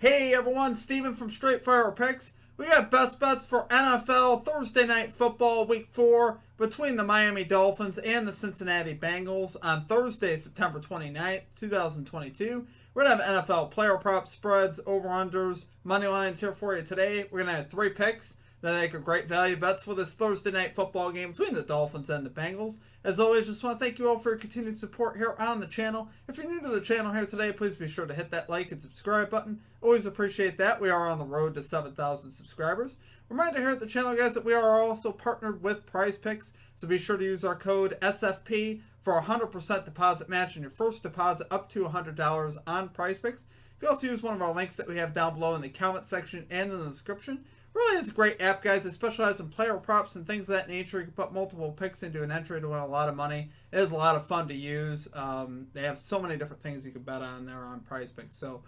Hey everyone, Steven from Straight Fire Picks. We got best bets for NFL Thursday Night Football Week 4 between the Miami Dolphins and the Cincinnati Bengals on Thursday, September 29th, 2022. We're going to have NFL player props, spreads, over-unders, money lines here for you today. We're going to have 3 picks that make a great value bets for this Thursday Night Football game between the Dolphins and the Bengals. As always, just want to thank you all for your continued support here on the channel. If you're new to the channel here today, please be sure to hit that like and subscribe button. Always appreciate that. We are on the road to 7,000 subscribers. Reminder here at the channel, guys, that we are also partnered with Prize Picks, so be sure to use our code SFP for a 100% deposit match on your first deposit up to $100 on Prize Picks. You can also use one of our links that we have down below in the comment section and in the description. Really is a great app, guys. They specialize in player props and things of that nature. You can put multiple picks into an entry to win a lot of money. It is a lot of fun to use. They have so many different things you can bet on there on Prize Picks. So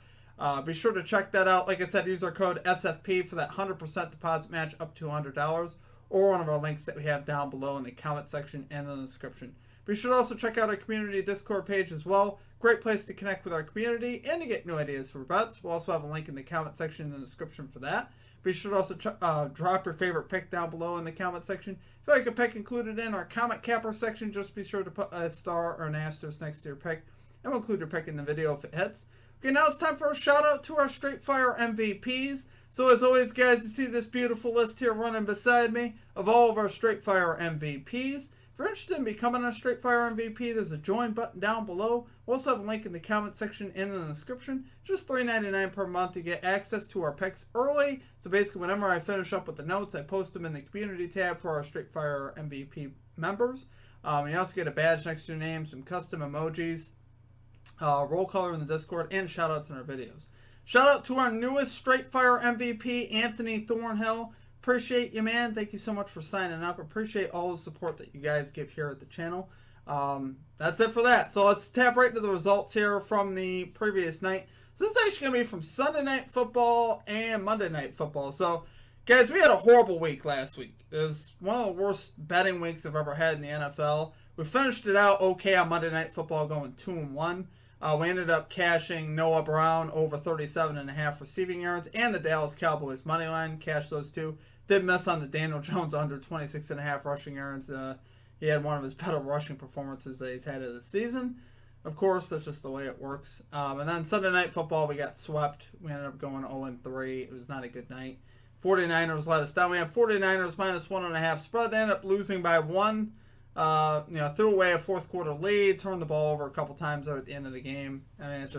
be sure to check that out. Like I said, use our code SFP for that 100% deposit match up to $100, or one of our links that we have down below in the comment section and in the description. Be sure to also check out our community Discord page as well. Great place to connect with our community and to get new ideas for bets. We'll also have a link in the comment section and the description for that. Be sure to also drop your favorite pick down below in the comment section. If you like a pick included in our comment capper section, just be sure to put a star or an asterisk next to your pick, and we'll include your pick in the video if it hits. Okay, now it's time for a shout out to our Straight Fire MVPs. So as always, guys, you see this beautiful list here running beside me of all of our Straight Fire MVPs. If you're interested in becoming a Straight Fire MVP, there's a join button down below. We'll also have a link in the comment section and in the description. Just $3.99 per month to get access to our picks early. So basically, whenever I finish up with the notes, I post them in the community tab for our Straight Fire MVP members. You also get a badge next to your name, some custom emojis, roll color in the Discord, and shout outs in our videos. Shout out to our newest Straight Fire MVP, Anthony Thornhill. Appreciate you, man. Thank you so much for signing up. Appreciate all the support that you guys give here at the channel. That's it for that. So let's tap right into the results here from the previous night. So this is actually going to be from Sunday Night Football and Monday Night Football. So, guys, we had a horrible week last week. It was one of the worst betting weeks I've ever had in the NFL. We finished it out okay on Monday Night Football, going 2-1. We ended up cashing Noah Brown over 37.5 receiving yards and the Dallas Cowboys money line. Cashed those two. Did miss on the Daniel Jones under 26.5 rushing yards. He had one of his better rushing performances that he's had of the season. Of course, that's just the way it works. And then Sunday Night Football, we got swept. We ended up going 0-3. It was not a good night. 49ers let us down. We had 49ers minus 1.5 spread. They ended up losing by 1. Threw away a fourth quarter lead, turned the ball over a couple times there at the end of the game. I mean, it's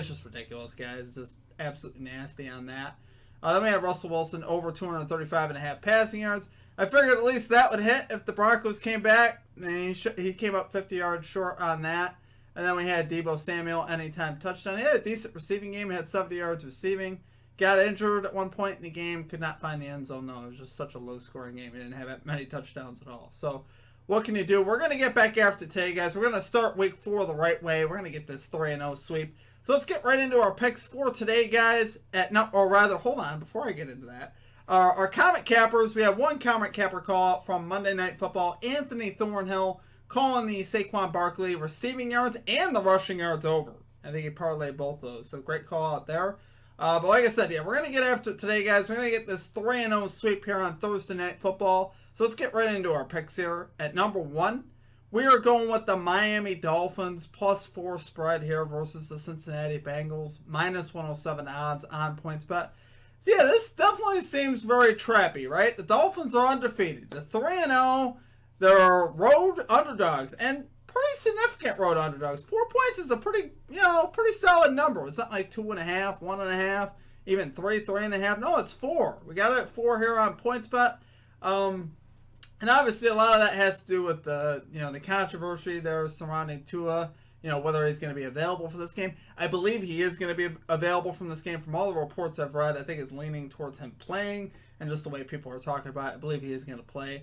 just ridiculous, guys. It's just absolutely nasty on that. Then we had Russell Wilson over 235.5 passing yards. I figured at least that would hit if the Broncos came back. And he came up 50 yards short on that. And then we had Deebo Samuel anytime touchdown. He had a decent receiving game. He had 70 yards receiving. Got injured at one point in the game. Could not find the end zone. No, it was just such a low-scoring game. He didn't have many touchdowns at all. So what can you do? We're going to get back after today, guys. We're going to start week 4 the right way. We're going to get this 3-0 sweep. So let's get right into our picks for today, guys. Hold on, before I get into that. Our comment cappers, we have one comment capper call from Monday Night Football. Anthony Thornhill calling the Saquon Barkley receiving yards and the rushing yards over. I think he parlayed both of those. So great call out there. But like I said, yeah, we're going to get after it today, guys. We're going to get this 3-0 sweep here on Thursday Night Football. So let's get right into our picks here. At number 1, we are going with the Miami Dolphins +4 spread here versus the Cincinnati Bengals. Minus 107 odds on PointsBet. So yeah, this definitely seems very trappy, right? The Dolphins are undefeated. They're 3-0. They're road underdogs. And pretty significant road underdogs. 4 points is a pretty solid number. It's not like 2.5, 1.5, even 3, 3.5. No, it's 4. We got it at 4 here on PointsBet. And obviously a lot of that has to do with the controversy there surrounding Tua, whether he's going to be available for this game. I believe he is going to be available from this game. From all the reports I've read, I think it's leaning towards him playing, and just the way people are talking about it, I believe he is going to play.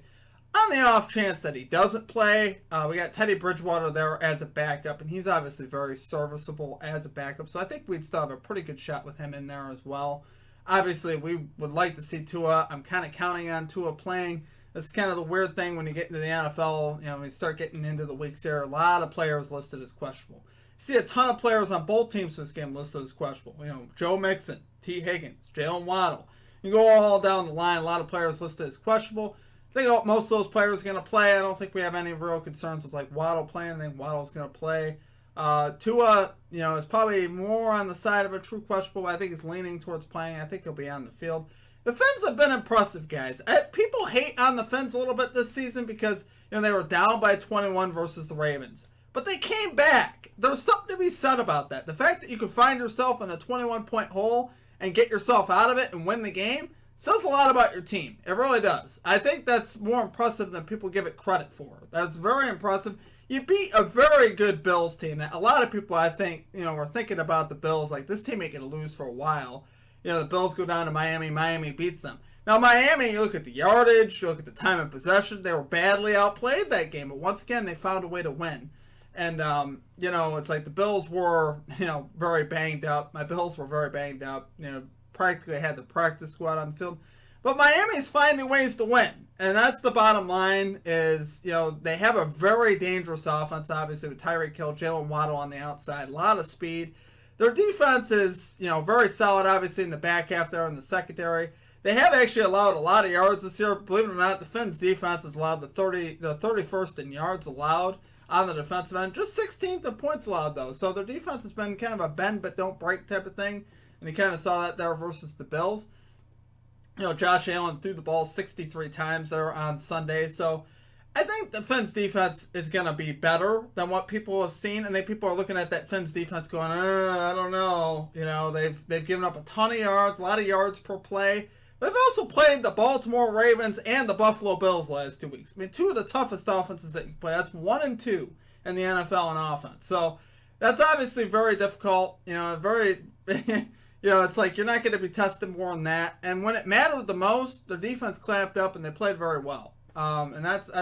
On the off chance that he doesn't play, we got Teddy Bridgewater there as a backup, and he's obviously very serviceable as a backup, so I think we'd still have a pretty good shot with him in there as well. Obviously, we would like to see Tua. I'm kind of counting on Tua playing. This is kind of the weird thing when you get into the NFL. When you start getting into the weeks here, a lot of players listed as questionable. See a ton of players on both teams for this game listed as questionable. Joe Mixon, T. Higgins, Jalen Waddle. You go all down the line. A lot of players listed as questionable. I think most of those players are going to play. I don't think we have any real concerns with like Waddle playing. I think Waddle's going to play. Tua, is probably more on the side of a true questionable, but I think he's leaning towards playing. I think he'll be on the field. The Fins have been impressive, guys. People hate on the Fins a little bit this season because they were down by 21 versus the Ravens. But they came back. There's something to be said about that. The fact that you could find yourself in a 21-point hole and get yourself out of it and win the game says a lot about your team. It really does. I think that's more impressive than people give it credit for. That's very impressive. You beat a very good Bills team that a lot of people, I think, were thinking about the Bills like this team ain't going to lose for a while. The Bills go down to Miami. Miami beats them. Now, Miami, you look at the yardage, you look at the time of possession. They were badly outplayed that game. But once again, they found a way to win. And, it's like the Bills were, very banged up. My Bills were very banged up. Practically had the practice squad on the field. But Miami's finding ways to win. And that's the bottom line is, they have a very dangerous offense, obviously, with Tyreek Hill, Jalen Waddle on the outside. A lot of speed. Their defense is, very solid, obviously, in the back half there in the secondary. They have actually allowed a lot of yards this year. Believe it or not, the Fins defense has allowed the 31st in yards allowed on the defensive end. Just 16th in points allowed, though. So their defense has been kind of a bend but don't break type of thing. And you kind of saw that there versus the Bills. Josh Allen threw the ball 63 times there on Sunday. So I think the Fins defense is going to be better than what people have seen. And people are looking at that Fins defense going, I don't know. They've given up a ton of yards, a lot of yards per play. They've also played the Baltimore Ravens and the Buffalo Bills the last 2 weeks. I mean, two of the toughest offenses that you play. That's 1 and 2 in the NFL in offense. So that's obviously very difficult. It's like you're not going to be tested more than that. And when it mattered the most, the defense clamped up and they played very well. I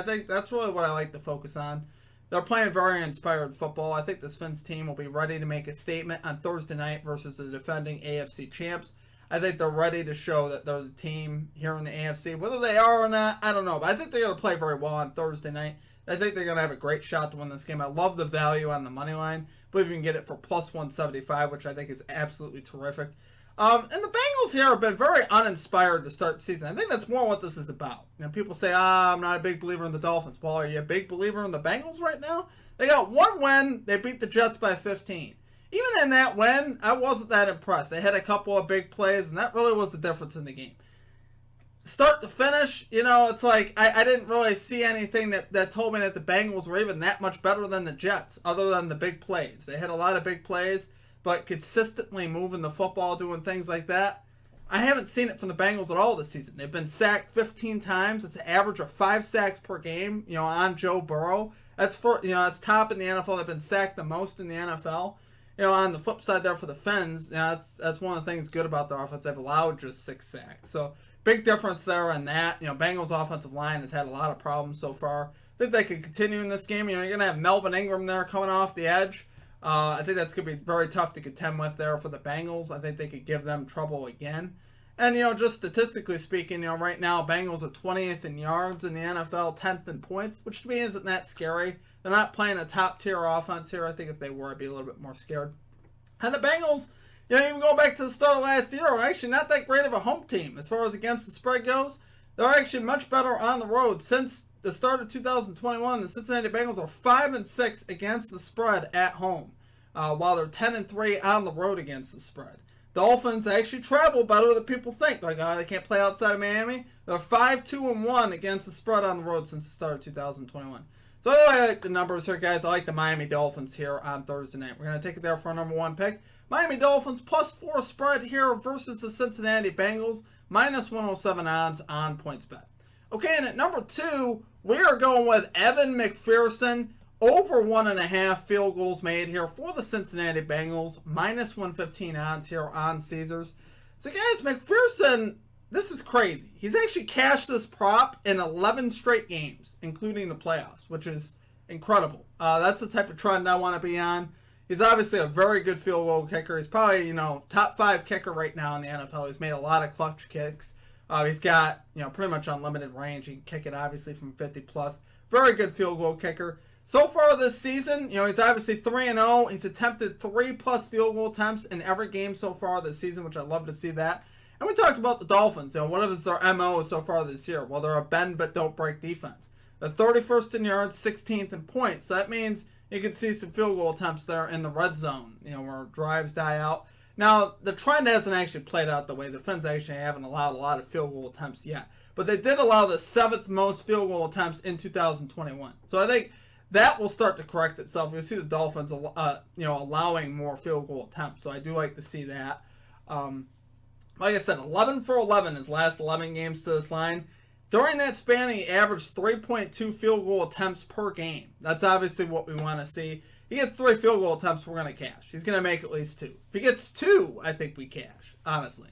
think that's really what I like to focus on. They're playing very inspired football. I think this Fins team will be ready to make a statement on Thursday night versus the defending AFC champs. I think they're ready to show that they're the team here in the AFC. Whether they are or not, I don't know. But I think they're going to play very well on Thursday night. I think they're going to have a great shot to win this game. I love the value on the money line. I believe you can get it for plus 175, which I think is absolutely terrific. And the Bengals here have been very uninspired to start the season. I think that's more what this is about. People say, I'm not a big believer in the Dolphins. Well, are you a big believer in the Bengals right now? They got one win. They beat the Jets by 15. Even in that win, I wasn't that impressed. They had a couple of big plays, and that really was the difference in the game. Start to finish, it's like I didn't really see anything that told me that the Bengals were even that much better than the Jets, other than the big plays. They had a lot of big plays, but consistently moving the football, doing things like that. I haven't seen it from the Bengals at all this season. They've been sacked 15 times. It's an average of 5 sacks per game, on Joe Burrow. That's that's top in the NFL. They've been sacked the most in the NFL. On the flip side there for the Fins, that's one of the things good about their offense. They've allowed just 6 sacks. So big difference there in that. Bengals offensive line has had a lot of problems so far. I think they could continue in this game. You're going to have Melvin Ingram there coming off the edge. I think that's going to be very tough to contend with there for the Bengals. I think they could give them trouble again. And, just statistically speaking, right now, Bengals are 20th in yards in the NFL, 10th in points, which to me isn't that scary. They're not playing a top-tier offense here. I think if they were, I'd be a little bit more scared. And the Bengals, even going back to the start of last year, are actually not that great of a home team as far as against the spread goes. They're actually much better on the road. Since the start of 2021, the Cincinnati Bengals are 5-6 against the spread at home, while they're 10-3 on the road against the spread. Dolphins actually travel better than people think. They're like, they can't play outside of Miami. They're 5-2-1 against the spread on the road since the start of 2021. So I like the numbers here, guys. I like the Miami Dolphins here on Thursday night. We're going to take it there for our number 1 pick. Miami Dolphins plus 4 spread here versus the Cincinnati Bengals. Minus 107 odds on PointsBet. Okay, and at number 2, we are going with Evan McPherson. Over 1.5 field goals made here for the Cincinnati Bengals. Minus 115 odds here on Caesars. So guys, McPherson, this is crazy. He's actually cashed this prop in 11 straight games, including the playoffs, which is incredible. That's the type of trend I want to be on. He's obviously a very good field goal kicker. He's probably, top 5 kicker right now in the NFL. He's made a lot of clutch kicks. He's got, pretty much unlimited range. He can kick it, obviously, from 50 plus. Very good field goal kicker. So far this season, he's obviously 3-0. He's attempted 3+ field goal attempts in every game so far this season, which I love to see that. And we talked about the Dolphins. What is their MO so far this year? Well, they're a bend but don't break defense. They're 31st in yards, 16th in points. So that means you can see some field goal attempts there in the red zone, where drives die out. Now, the trend hasn't actually played out the way. The Fins actually haven't allowed a lot of field goal attempts yet. But they did allow the 7th most field goal attempts in 2021. So I think that will start to correct itself. You'll see the Dolphins, allowing more field goal attempts. So I do like to see that. Like I said, 11 for 11 his last 11 games to this line. During that span, he averaged 3.2 field goal attempts per game. That's obviously what we want to see. He gets 3 field goal attempts, we're going to cash. He's going to make at least 2. If he gets 2, I think we cash, honestly.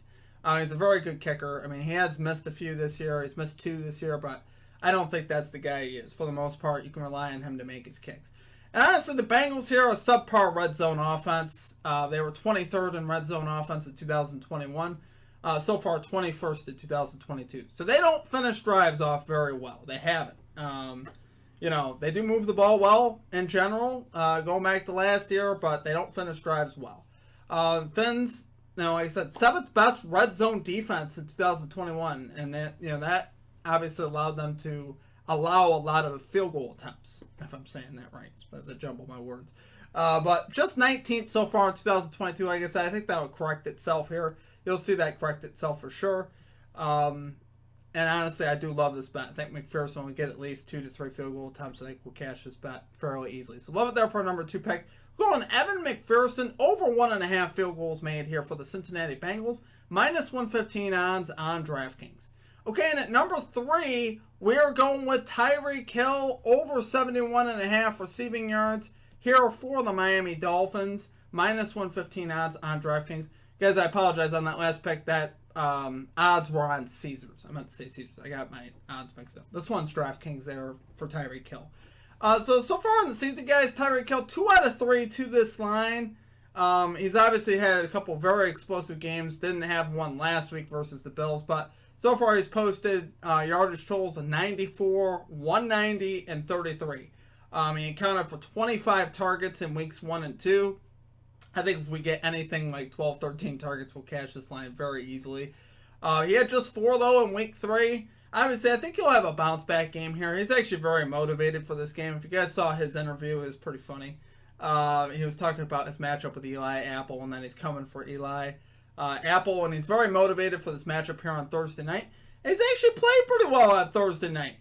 He's a very good kicker. I mean, he has missed a few this year. He's missed 2 this year, but I don't think that's the guy he is. For the most part, you can rely on him to make his kicks. And honestly, the Bengals here are a subpar red zone offense. They were 23rd in red zone offense in 2021. So far, 21st in 2022. So they don't finish drives off very well. They haven't. They do move the ball well in general, going back to last year, but they don't finish drives well. Fins, like I said, 7th best red zone defense in 2021, and that obviously allowed them to allow a lot of field goal attempts, if I'm saying that right. It's a jumble my words. But just 19th so far in 2022. Like I said, I think that'll correct itself here. You'll see that correct itself for sure. And honestly, I do love this bet. I think McPherson will get at least 2 to 3 field goal attempts. I think we'll cash this bet fairly easily. So love it there for our number 2 pick. We're going Evan McPherson, over 1.5 field goals made here for the Cincinnati Bengals. -115 odds on DraftKings. Okay, and at number 3, we're going with Tyreek Hill, over 71.5 receiving yards here for the Miami Dolphins. -115 odds on DraftKings. Guys, I apologize on that last pick. That odds were on Caesars. I meant to say Caesars. I got my odds mixed up. This one's DraftKings there for Tyreek Hill. So far in the season, guys, Tyreek Hill, 2 out of 3 to this line. He's obviously had a couple very explosive games. Didn't have one last week versus the Bills, but so far he's posted yardage totals of 94, 190, and 33. He accounted for 25 targets in weeks 1 and 2. I think if we get anything like 12, 13 targets, we'll cash this line very easily. He had just 4, though, in week 3. Obviously, I think he'll have a bounce-back game here. He's actually very motivated for this game. If you guys saw his interview, it was pretty funny. He was talking about his matchup with Eli Apple, and then he's coming for Eli Apple, and he's very motivated for this matchup here on Thursday night. He's actually played pretty well on Thursday night.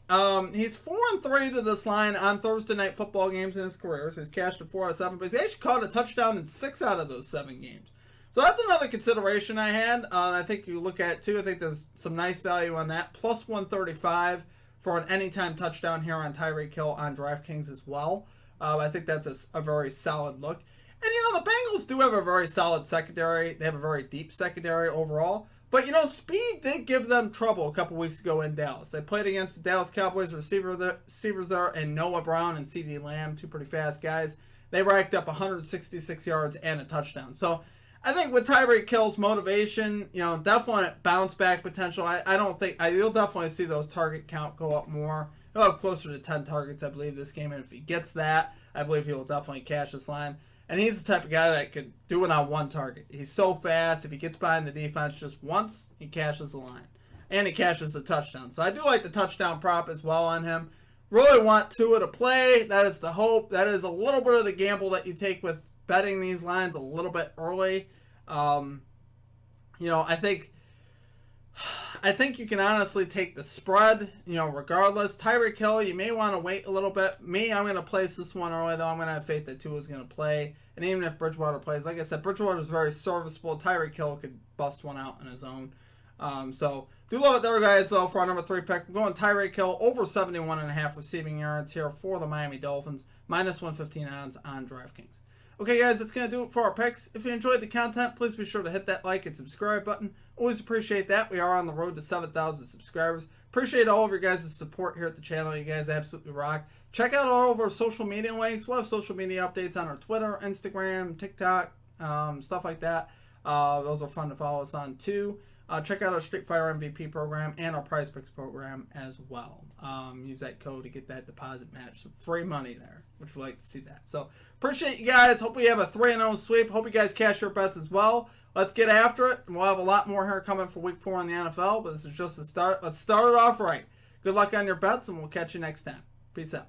He's 4-3 to this line on Thursday night football games in his career. So he's cashed at 4 out of 7, but he's actually caught a touchdown in 6 out of those 7 games. So that's another consideration I had. I think you look at too. I think there's some nice value on that. +135 for an anytime touchdown here on Tyreek Hill on DraftKings as well. I think that's a very solid look. And the Bengals do have a very solid secondary. They have a very deep secondary overall. But, speed did give them trouble a couple weeks ago in Dallas. They played against the Dallas Cowboys receivers there, and Noah Brown and CeeDee Lamb, 2 pretty fast guys. They racked up 166 yards and a touchdown. So, I think with Tyreek Hill's motivation, definitely bounce back potential. You'll definitely see those target count go up more. He'll have closer to 10 targets, I believe, this game. And if he gets that, I believe he will definitely cash this line. And he's the type of guy that could do it on 1 target. He's so fast. If he gets behind the defense just once, he cashes the line. And he cashes the touchdown. So I do like the touchdown prop as well on him. Really want Tua to play. That is the hope. That is a little bit of the gamble that you take with betting these lines a little bit early. I think you can honestly take the spread, regardless. Tyreek Hill, you may want to wait a little bit. I'm going to place this one early, though. I'm going to have faith that Tua is going to play. And even if Bridgewater plays, like I said, Bridgewater is very serviceable. Tyreek Hill could bust one out on his own. So, do love it there, guys, though, for our number 3 pick. We're going Tyreek Hill, over 71.5 receiving yards here for the Miami Dolphins. -115 odds on DraftKings. Okay, guys, that's going to do it for our picks. If you enjoyed the content, please be sure to hit that like and subscribe button. Always appreciate that. We are on the road to 7,000 subscribers. Appreciate all of your guys' support here at the channel. You guys absolutely rock. Check out all of our social media links. We'll have social media updates on our Twitter, Instagram, TikTok, stuff like that. Those are fun to follow us on, too. check out our Street Fire MVP program and our Prize Picks program as well. Use that code to get that deposit match. Some free money there, which we like to see that. So appreciate you guys. Hope we have a 3-0 sweep. Hope you guys cash your bets as well. Let's get after it. We'll have a lot more here coming for week 4 in the NFL, but this is just a start. Let's start it off right. Good luck on your bets, and we'll catch you next time. Peace out.